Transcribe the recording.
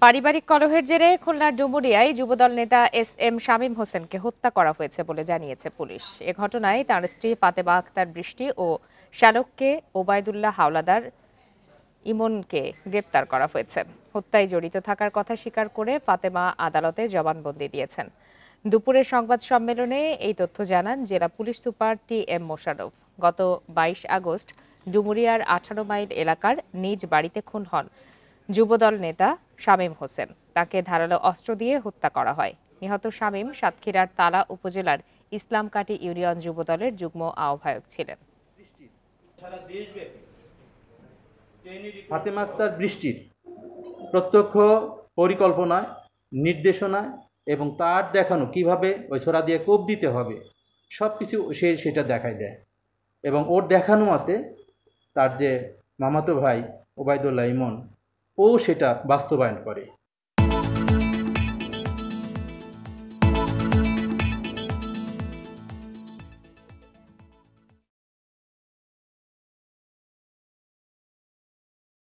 পারিবারিক কলহের জেরে খুলনার ডুমুরিয়ায় যুবদল নেতা এস.এম. শামীম হোসেনকে হত্যা করা হয়েছে বলে জানিয়েছে পুলিশ। এ ঘটনায় তার স্ত্রী ফাতেমা আক্তার বৃষ্টি ও শ্যালককে ওবায়দুল্লাহ হাওলাদার ইমনকে গ্রেপ্তার করা হয়েছে। হত্যায় জড়িত থাকার কথা স্বীকার করে ফাতেমা আদালতে জবানবন্দি দিয়েছেন। দুপুরের সংবাদ সম্মেলনে এই তথ্য জানান জেলা পুলিশ সুপার টি.এম. মোশাররফ। গত ২২ আগস্ট ডুমুরিয়ার ১৮ মাইল এলাকার নিজ বাড়িতে খুন হন যুবদল নেতা শামীম হোসেন। তাকে ধারালো অস্ত্র দিয়ে হত্যা করা হয়। নিহত শামীম সাতক্ষীরার তালা উপজেলার ইসলামকাটি ইউনিয়ন যুবদলের যুগ্ম আহ্বায়ক ছিলেন। ফাতেমা আক্তার বৃষ্টির প্রত্যক্ষ পরিকল্পনায়, নির্দেশনায় এবং তার দেখানো কিভাবে ওই ছোরা দিয়ে কোপ দিতে হবে সব কিছু সেটা দেখায় দেয় এবং ওর দেখানো মতে তার যে মামাতো ভাই ওবায়দুল্লাহ ইমন ও সেটা বাস্তবায়ন করে।